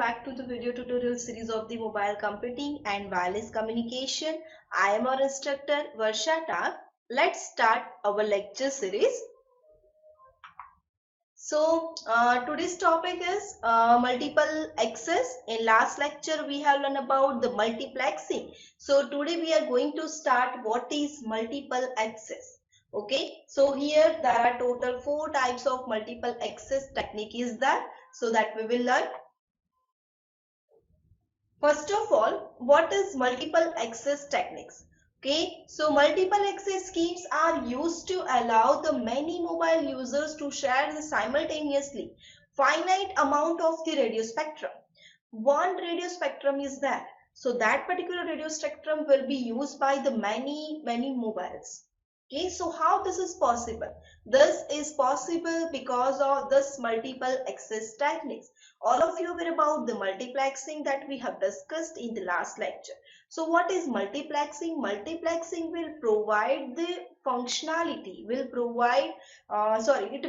back to the video tutorial series of the mobile computing and wireless communication. I am our instructor Varsha Tak. Let's start our lecture series. So today's topic is multiple access. In last lecture we have learned about the multiplexing. So today we are going to start what is multiple access. Okay, so here there are total 4 types of multiple access technique is that. So that we will learn. First of all, what is multiple access techniques? Okay, so multiple access schemes are used to allow the many mobile users to share the simultaneously finite amount of the radio spectrum. One radio spectrum is there. So that particular radio spectrum will be used by the many mobiles. Okay, so how this is possible? This is possible because of this multiple access techniques. All of you aware about the multiplexing that we have discussed in the last lecture. So what is multiplexing? Multiplexing will provide the functionality, it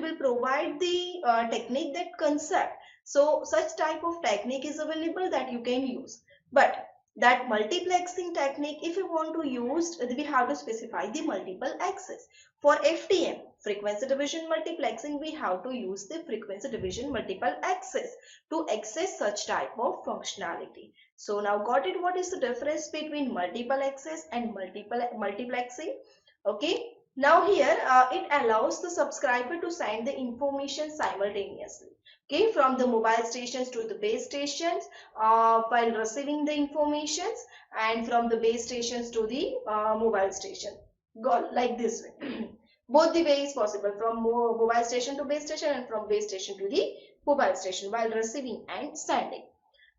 will provide the technique, that concept. So such type of technique is available that you can use. But that multiplexing technique, if you want to use, we have to specify the multiple access. For FDM, frequency division multiplexing, we have to use the frequency division multiple access to access such type of functionality. So now got it, what is the difference between multiple access and multiplexing? Okay, now here it allows the subscriber to send the information simultaneously, okay, from the mobile stations to the base stations while receiving the informations, and from the base stations to the mobile station. Go like this way. Both the way is possible, from mobile station to base station and from base station to the mobile station while receiving and sending.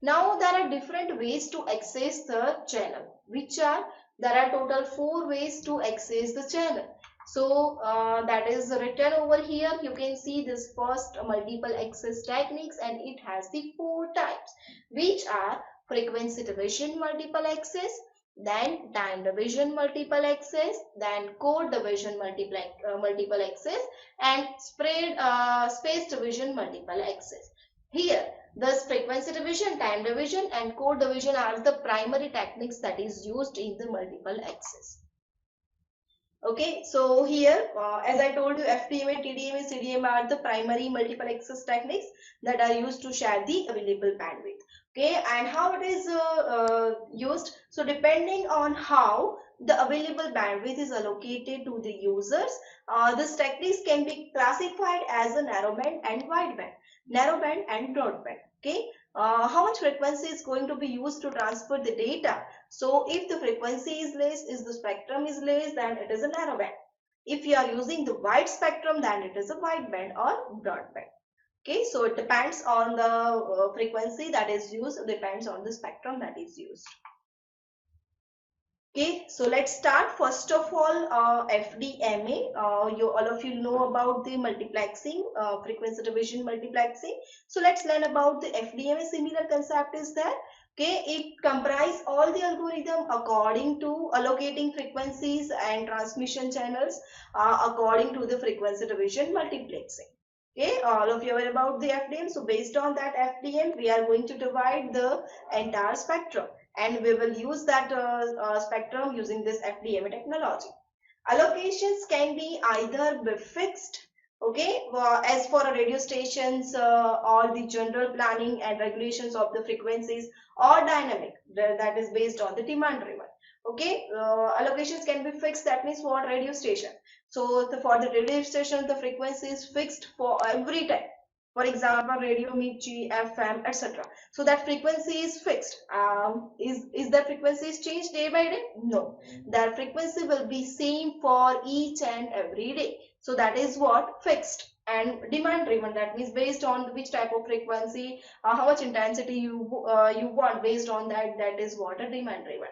Now there are different ways to access the channel, which are, there are total 4 ways to access the channel. So that is written over here. You can see this first multiple access techniques, and it has the 4 types, which are frequency division multiple access, then time division multiple access, then code division multiple access, and space division multiple access. Here, thus frequency division, time division, and code division are the primary techniques that is used in the multiple access. Okay, so here as I told you, FDMA, TDMA, CDMA are the primary multiple access techniques that are used to share the available bandwidth. Okay, and how it is used? So depending on how the available bandwidth is allocated to the users, these techniques can be classified as a narrowband and wideband, narrowband and broadband. Okay, how much frequency is going to be used to transfer the data? So if the frequency is less, if the spectrum is less, then it is a narrowband. If you are using the wide spectrum, then it is a wideband or broadband. Okay, so it depends on the frequency that is used, depends on the spectrum that is used. Okay, so let's start. First of all, FDMA. All of you know about the multiplexing, frequency division multiplexing. So let's learn about the FDMA. Similar concept is there. Okay, it comprises all the algorithm according to allocating frequencies and transmission channels according to the frequency division multiplexing. Okay, all of you are about the FDM. So based on that FDM, we are going to divide the entire spectrum, and we will use that spectrum using this FDMA technology. Allocations can be either be fixed, okay, as for a radio stations or the general planning and regulations of the frequencies, or dynamic, that is based on the demand driven. Okay, allocations can be fixed, that means for radio station. So for the radio station, the frequency is fixed for every time. For example, radio Mirchi, FM, etc. So that frequency is fixed. Is that frequency is changed day by day? No. That frequency will be same for each and every day. So that is what fixed. And demand driven, that means based on which type of frequency, how much intensity you want, based on that, that is what a demand driven.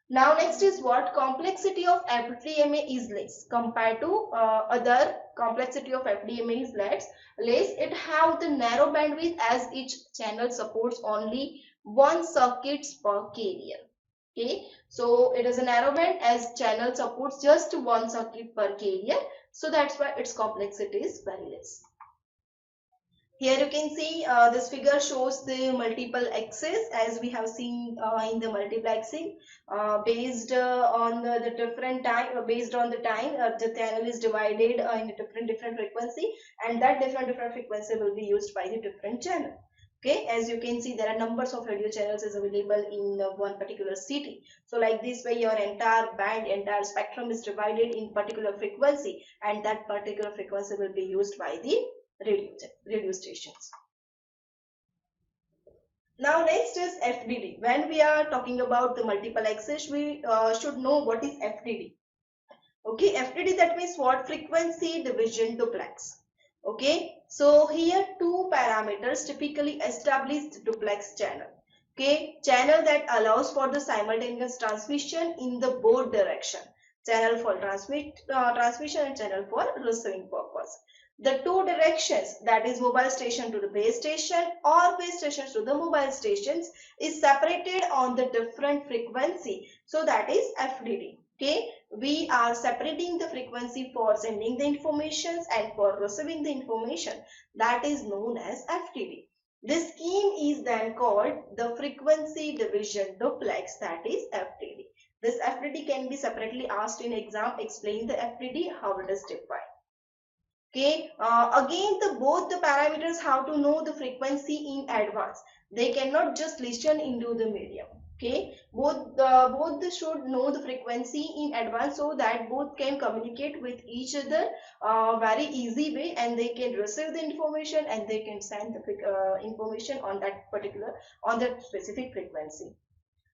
Now next is what complexity of FDMA is less compared to other. Complexity of FDMA is less. It have the narrow bandwidth as each channel supports only 1 circuits per carrier. Okay, so it is a narrow band as channel supports just 1 circuit per carrier. So that's why its complexity is very less. Here you can see this figure shows the multiple axes as we have seen in the multiplexing based on the different time based on the time the channel is divided in a different frequency, and that different frequency will be used by the different channel. Okay, as you can see there are numbers of radio channels is available in one particular city. So like this way your entire band, entire spectrum is divided in particular frequency, and that particular frequency will be used by the radio stations. Now next is FDD. When we are talking about the multiple access, we should know what is FDD. Okay, FDD, that means what? Frequency division duplex. Okay, so here two parameters typically establish duplex channel. Okay, channel that allows for the simultaneous transmission in the both direction. Channel for transmission and channel for receiving purpose. The two directions, that is mobile station to the base station or base stations to the mobile stations, is separated on the different frequency. So that is FDD. Okay, we are separating the frequency for sending the information and for receiving the information. That is known as FDD. This scheme is then called the frequency division duplex, that is FDD. This FDD can be separately asked in exam. Explain the FDD, how it is defined. Okay, again both the parameters have to know the frequency in advance. They cannot just listen into the medium. Okay, both should know the frequency in advance so that both can communicate with each other very easy way, and they can receive the information and they can send the information on that specific frequency.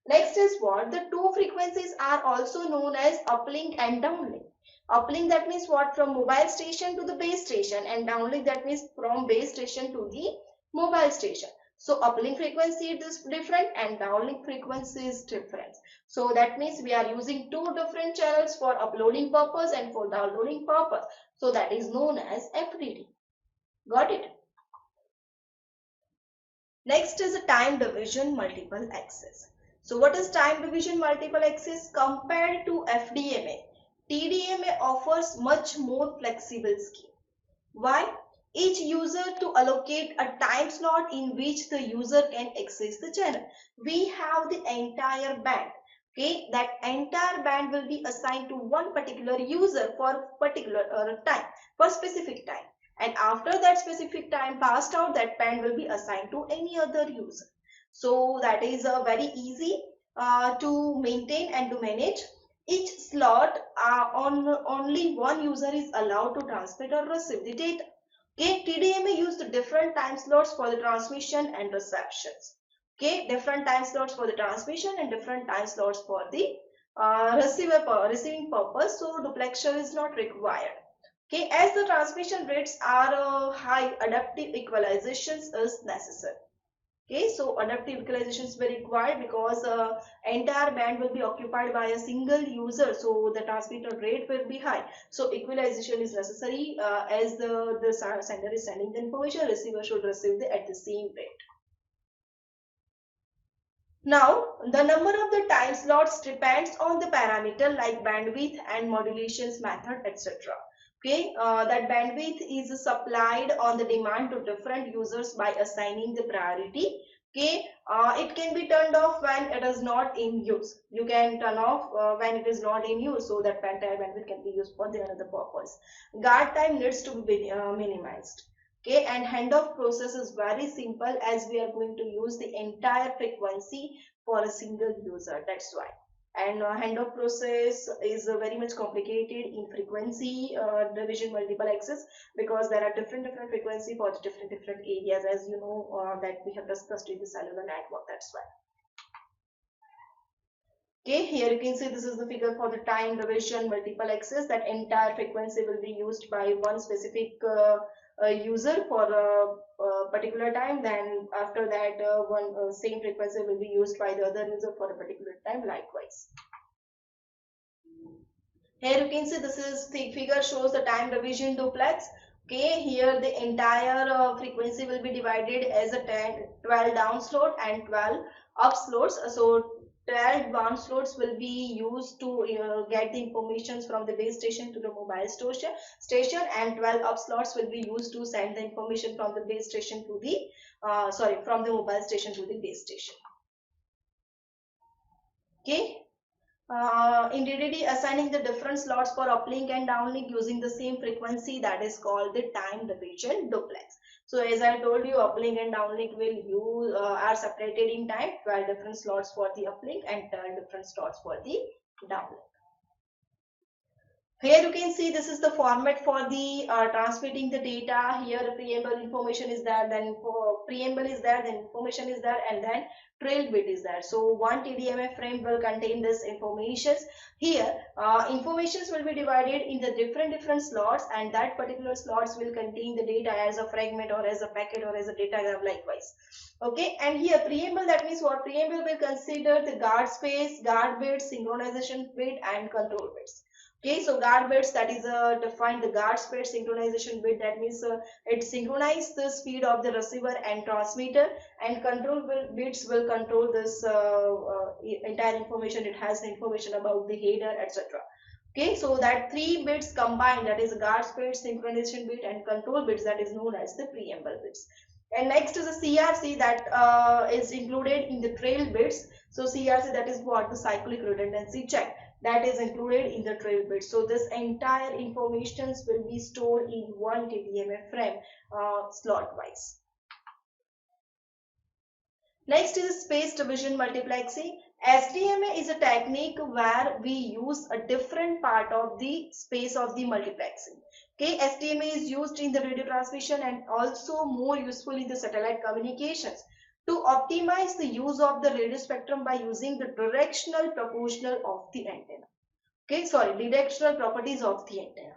Next is what? The two frequencies are also known as uplink and downlink. Uplink, that means what? From mobile station to the base station, and downlink, that means from base station to the mobile station. So uplink frequency is different and downlink frequency is different. So that means we are using two different channels for uploading purpose and for downloading purpose. So that is known as FDD. Got it? Next is a time division multiple access. So what is time division multiple access? Compared to FDMA, TDMA offers much more flexible scheme. Why? Each user to allocate a time slot in which the user can access the channel. We have the entire band. Okay, that entire band will be assigned to one particular user for particular time, for specific time. And after that specific time passed out, that band will be assigned to any other user. So that is very easy to maintain and to manage. Each slot on only one user is allowed to transmit or receive the data. Okay, TDMA used different time slots for the transmission and receptions. Okay, different time slots for the transmission and different time slots for the receiving purpose. So duplexer is not required. Okay, as the transmission rates are high, adaptive equalizations is necessary. Okay, so adaptive equalization is very required because entire band will be occupied by a single user, so the transmitter rate will be high. So equalization is necessary as the sender is sending the information, receiver should receive at the same rate. Now, the number of the time slots depends on the parameter like bandwidth and modulations method, etc. Okay, that bandwidth is supplied on the demand to different users by assigning the priority. Okay, it can be turned off when it is not in use. You can turn off when it is not in use, so that entire bandwidth can be used for the another purpose. Guard time needs to be minimized. Okay, and handoff process is very simple as we are going to use the entire frequency for a single user. That's why. And handoff process is very much complicated in frequency division multiple access, because there are different frequency for the different areas, as you know that we have discussed in the cellular network. That's why. Okay, here you can see this is the figure for the time division multiple access. That entire frequency will be used by one specific user for a particular time. Then after that, one same frequency will be used by the other user for a particular time likewise. Here you can see this is the figure shows the time division duplex. Okay, here the entire frequency will be divided as a 12 down slot and 12 up slots. So 12 advanced slots will be used to get the informations from the base station to the mobile station, and 12 up slots will be used to send the information from the base station to the from the mobile station to the base station. Okay. In DDD, assigning the different slots for uplink and downlink using the same frequency, that is called the time division duplex. So as I told you, uplink and downlink are separated in time, 12 different slots for the uplink and 12 different slots for the downlink. Here you can see this is the format for the transmitting the data. Here the preamble information is there, then preamble is there, then information is there, and then trail bit is there. So one TDMA frame will contain this information. Here informations will be divided in the different slots, and that particular slots will contain the data as a fragment or as a packet or as a datagram likewise. Okay, and here preamble, that means what? Preamble will consider the guard space, guard bits, synchronization bit, and control bits. Okay, so guard bits, that is define the guard speed. Synchronization bit, that means it synchronizes the speed of the receiver and transmitter, and control bits will control this entire information. It has the information about the header, etc. Okay, so that 3 bits combined, that is guard speed, synchronization bit, and control bits, that is known as the preamble bits. And next is the CRC, that is included in the trail bits. So CRC, that is what? The cyclic redundancy check, that is included in the trail bit. So this entire information will be stored in one TDMA frame slot wise. Next is space division multiplexing. SDMA is a technique where we use a different part of the space of the multiplexing. Okay, SDMA is used in the radio transmission and also more useful in the satellite communications to optimize the use of the radio spectrum by using the directional proportional of the antenna. Okay, directional properties of the antenna.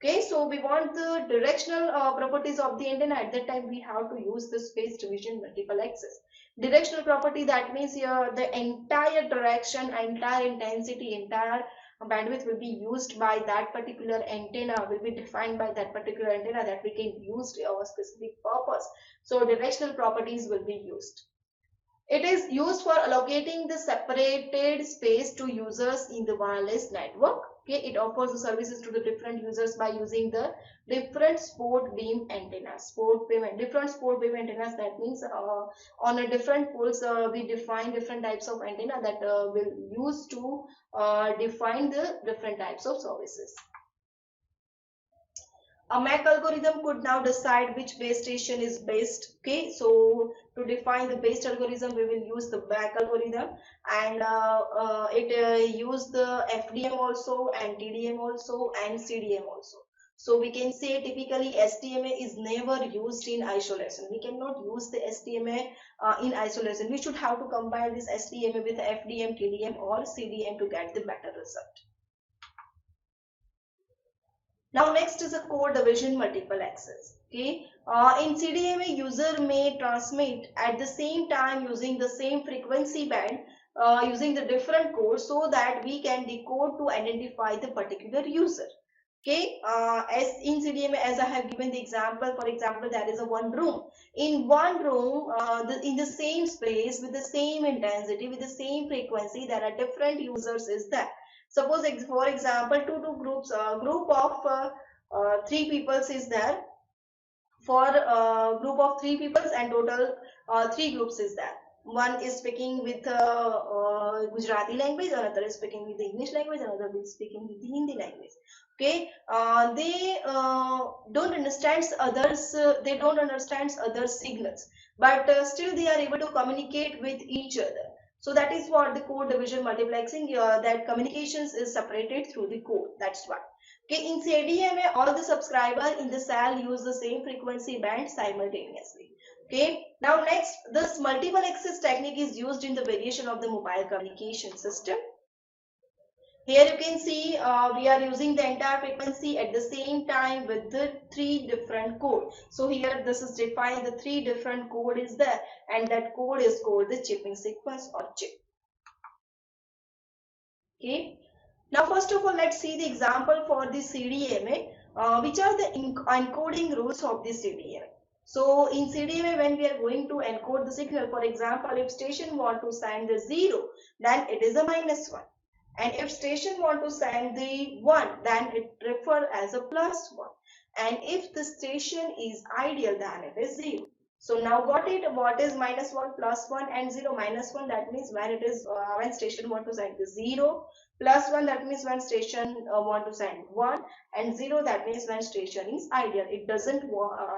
Okay, so we want the directional properties of the antenna. At that time we have to use the space division multiple axis. Directional property, that means here the entire direction, entire intensity, entire bandwidth will be used by that particular antenna, will be defined by that particular antenna, that we can use for a specific purpose. So directional properties will be used. It is used for allocating the separated space to users in the wireless network. Okay, it offers the services to the different users by using the different sport beam antennas. Different sport beam antennas, that means on a different poles we define different types of antenna that will use to define the different types of services. A MAC algorithm could now decide which base station is best. Okay, so to define the base algorithm, we will use the MAC algorithm, and it use the FDM also, and TDM also, and CDM also. So we can say typically SDMA is never used in isolation. We cannot use the SDMA in isolation. We should have to combine this SDMA with FDM, TDM, or CDM to get the better result. Now next is a code division multiple access. Okay, in CDMA, user may transmit at the same time using the same frequency band using the different codes, so that we can decode to identify the particular user. Okay, as in CDMA, as I have given the example, for example, there is a one room. In one room, in the same space with the same intensity, with the same frequency, there are different users is there. Suppose, for example, two groups, group of 3 people is there. For group of 3 people, and total 3 groups is there. One is speaking with Gujarati language, another is speaking with the English language, another is speaking with the Hindi language. Okay, they don't understand others. They don't understand other signals, but still they are able to communicate with each other. So that is what the code division multiplexing, that communications is separated through the code. That's why. Okay, in CDMA, all the subscribers in the cell use the same frequency band simultaneously. Okay, now next, this multiple access technique is used in the variation of the mobile communication system. Here you can see we are using the entire frequency at the same time with the 3 different code. So here this is defined, the 3 different code is there, and that code is called the chipping sequence or chip. Okay. Now first of all, let's see the example for the CDMA. Which are the encoding rules of the CDMA? So in CDMA, when we are going to encode the signal, for example, if station want to send the 0, then it is a -1. And if station want to send the 1, then it refer as a +1. And if the station is ideal, then it is 0. So now got it, what is -1, +1 and 0? -1, that means when it is when station want to send the 0, +1, that means when station want to send 1, and 0, that means when station is ideal. It doesn't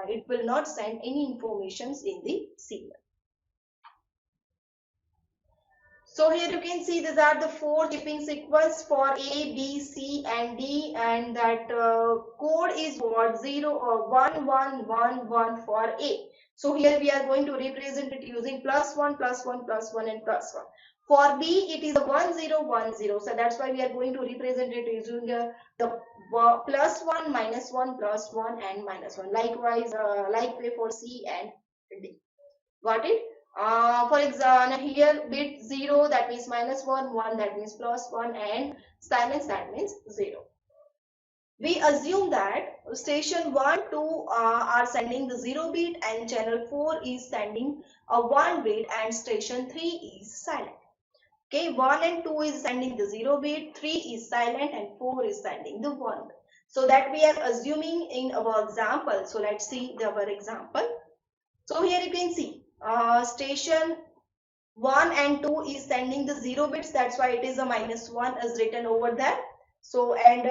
it will not send any informations in the signal. So here you can see these are the 4 chipping sequence for A, B, C and D, and that code is what 0 or 1 1 1 1 for A. So here we are going to represent it using +1 +1 +1 and +1. For B it is a 1 0 1 0. So that's why we are going to represent it using the +1 -1 +1 and -1. Likewise, like way for C and D. Got it? For example, here bit 0, that means -1, 1 that means +1, and silence, that means 0. We assume that station 1, 2 are sending the 0 bit and channel 4 is sending a 1 bit and station 3 is silent. Okay, 1 and 2 is sending the 0 bit, 3 is silent and 4 is sending the 1 bit. So that we are assuming in our example. So let's see our example. So here you can see station 1 and 2 is sending the 0 bits, that's why it is a -1 is written over there. So and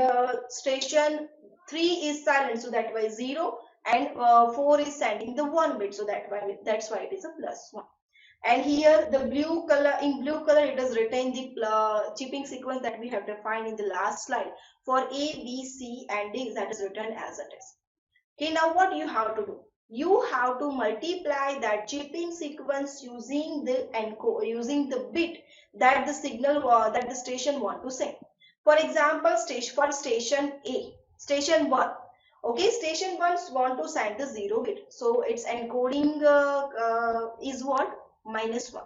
station 3 is silent, so that why 0, and 4 is sending the 1 bit, so that's why it is a +1. And here the blue color, in blue color it is written the chipping sequence that we have defined in the last slide for A, B, C and D, that is written as it is. Okay, now what you have to do? You have to multiply that chipping sequence using the bit that the signal that the station want to send. For example, for station A, station 1. Okay, station 1 want to send the 0 bit. So its encoding is what? -1.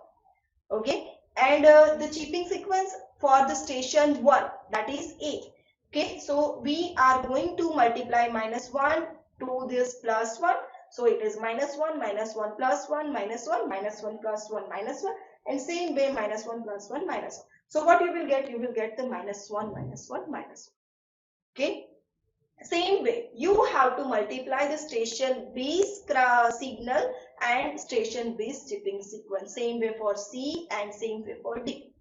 Okay, and the chipping sequence for the station 1, that is A. Okay, so we are going to multiply -1 to this +1. So it is -1 -1 +1 -1 -1 +1 -1, and same way -1 +1 -1. So what you will get? You will get the -1 -1 -1. Okay. Same way, you have to multiply the station B's signal and station B's chipping sequence. Same way for C and same way for D.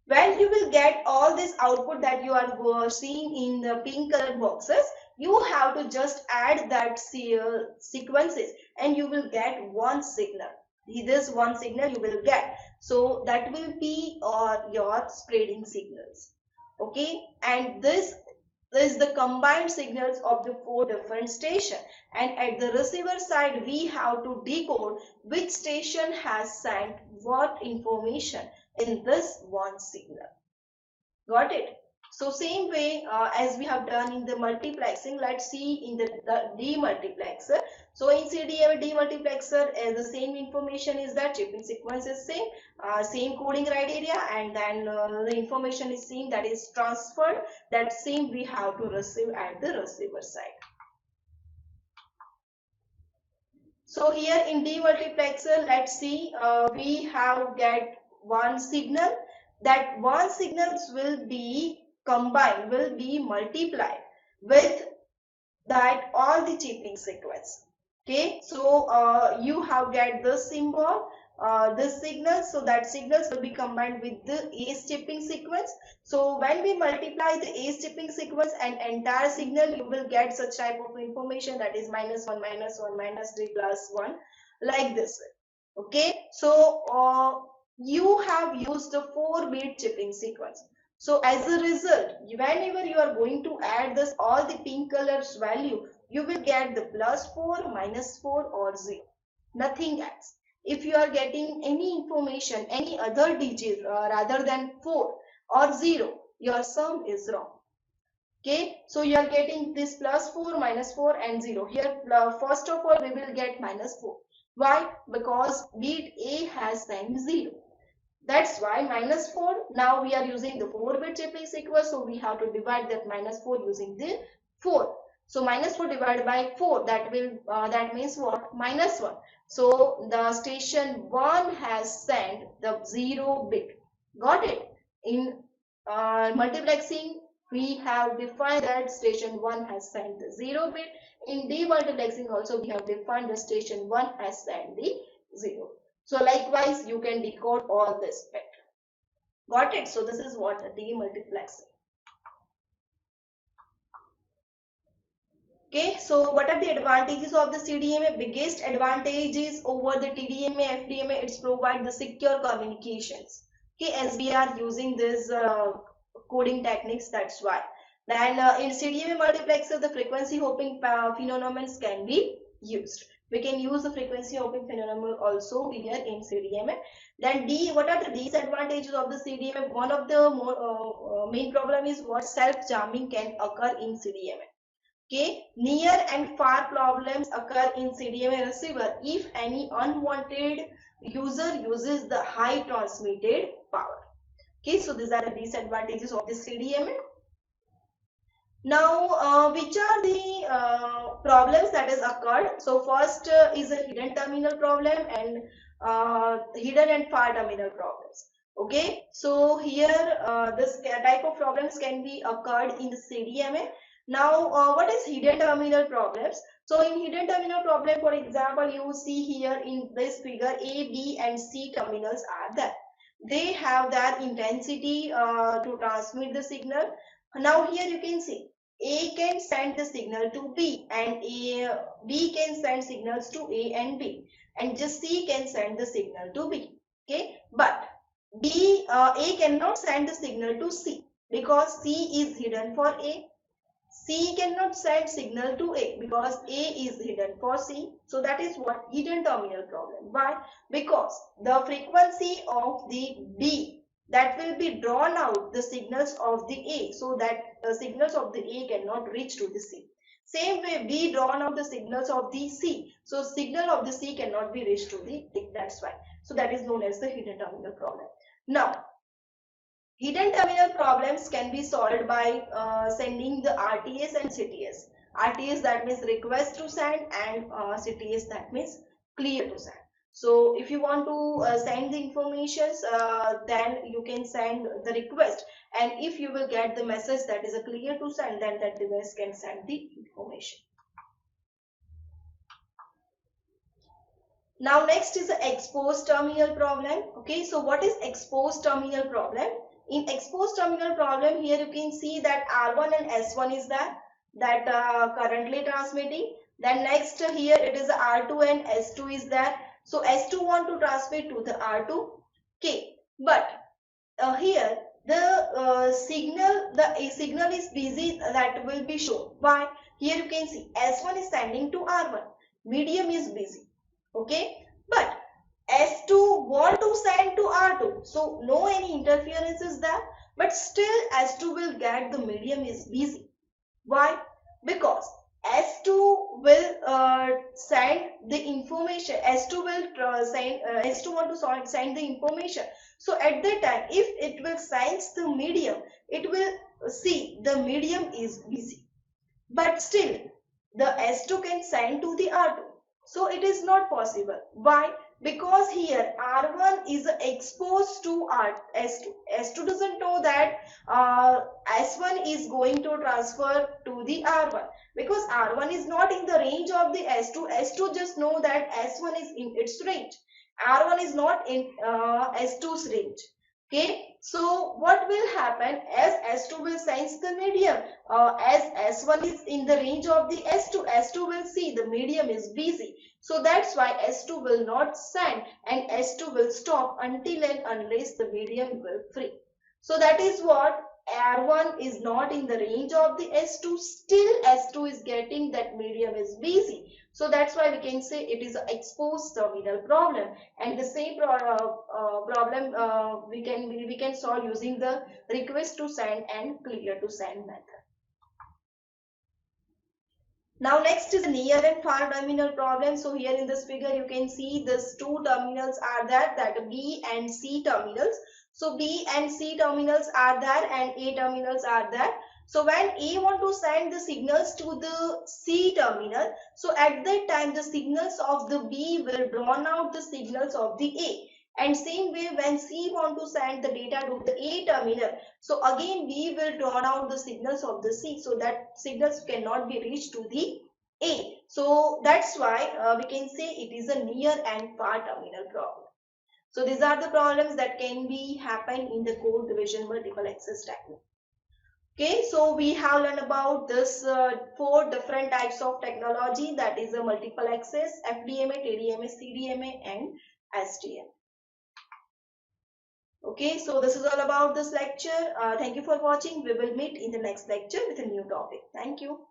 When you will get all this output that you are seeing in the pink color boxes, you have to just add that sequences and you will get one signal. This one signal you will get. So that will be your spreading signals. Okay, and this is the combined signals of the 4 different stations, and at the receiver side we have to decode which station has sent what information in this one signal. Got it? So same way as we have done in the multiplexing, let's see in the demultiplexer. So in CDMA demultiplexer, the same information is that chipping sequence is same coding right area, and then the information is same, that is transferred. That same we have to receive at the receiver side. So here in demultiplexer, let's see, we have get one signal. That one signals will be combined, will be multiplied with that all the chipping sequence. Okay, so you have get this symbol, this signal, so that signals will be combined with the A's chipping sequence. So when we multiply the A's chipping sequence and entire signal, you will get such type of information, that is -1 -1 -3 +1, like this. Okay, so you have used the 4-bit chipping sequence. So as a result, whenever you are going to add this all the pink colors value, you will get the +4, -4 or 0. Nothing else. If you are getting any information, any other digit rather than 4 or 0, your sum is wrong. Okay, so you are getting this +4, -4 and 0. Here first of all we will get -4. Why? Because bit A has sent 0. That's why -4. Now we are using the 4-bit chipping sequence, so we have to divide that -4 using the 4. So -4 divided by 4, that will that means what? -1. So the station 1 has sent the 0 bit. Got it? In multiplexing, we have defined that station 1 has sent the 0 bit. In demultiplexing also we have defined the station 1 has sent the 0. So likewise you can decode all this bit. Got it? So this is what demultiplexing. Okay, so what are the advantages of the CDMA? Biggest advantages over the TDMA, FDMA, it's provide the secure communications. Okay, as we are using this coding techniques, that's why. Then in CDMA multiplexer, the frequency hopping phenomenon can be used. We can use the frequency hopping phenomenon also here in CDMA. Then what are the disadvantages of the CDMA? One of the more, main problem is what self-jamming can occur in CDMA. Okay, near and far problems occur in CDMA receiver if any unwanted user uses the high transmitted power. Okay, so these are the disadvantages of the CDMA. Now, which are the problems that has occurred? So first is a hidden terminal problem and hidden and far terminal problems. Okay, so here this type of problems can be occurred in the CDMA. Now, what is hidden terminal problems? So in hidden terminal problem, for example, you see here in this figure, A, B and C terminals are there. They have their intensity to transmit the signal. Now here you can see A can send the signal to B and B can send signals to A and B, and just C can send the signal to B. Okay, but A cannot send the signal to C because C is hidden for A. C cannot send signal to A because A is hidden for C. So that is what hidden terminal problem. Why? Because the frequency of the B that will be drawn out the signals of the A, so that the signals of the A cannot reach to the C. Same way B drawn out the signals of the C, so signal of the C cannot be reached to the A. That's why. So that is known as the hidden terminal problem. Now, hidden terminal problems can be solved by sending the RTS and CTS. RTS that means request to send, and CTS that means clear to send. So if you want to send the information, then you can send the request, and if you will get the message that is a clear to send, then that device can send the information. Now next is the exposed terminal problem. Okay, so what is exposed terminal problem? In exposed terminal problem, here you can see that R1 and S1 is there, that currently transmitting. Then next here it is R2 and S2 is there. So S2 want to transmit to the R2. Okay, but here the signal is busy, that will be shown. Why? Here you can see S1 is sending to R1. Medium is busy. Okay, but S2 want to send to R2, so no any interference is there, but still S2 will get the medium is busy. Why? Because S2 will send the information. S2 will S2 want to send the information. So at that time, if it will sense the medium, it will see the medium is busy. But still, the S2 can send to the R2. So it is not possible. Why? Because here R1 is exposed to S2. S2 doesn't know that S1 is going to transfer to the R1, because R1 is not in the range of the S2. S2 just know that S1 is in its range. R1 is not in S2's range. Okay, so what will happen as S2 will sense the medium, as S1 is in the range of the S2, S2 will see the medium is busy. So that's why S2 will not send, and S2 will stop until and unless the medium will free. So that is what R1 is not in the range of the S2, still S2 is getting that medium is busy. So that's why we can say it is an exposed terminal problem, and the same problem we can solve using the request to send and clear to send method. Now next is near and far terminal problem. So here in this figure you can see these two terminals are there, that B and C terminals. So B and C terminals are there and A terminals are there. So when A want to send the signals to the C terminal, so at that time the signals of the B will drown out the signals of the A. And same way when C want to send the data to the A terminal, so again B will drown out the signals of the C, so that signals cannot be reached to the A. So that's why we can say it is a near and far terminal problem. So these are the problems that can be happen in the code division multiple access technique. Okay, so we have learned about this 4 different types of technology, that is a multiple access, FDMA, TDMA, CDMA and SDMA. Okay, so this is all about this lecture. Thank you for watching. We will meet in the next lecture with a new topic. Thank you.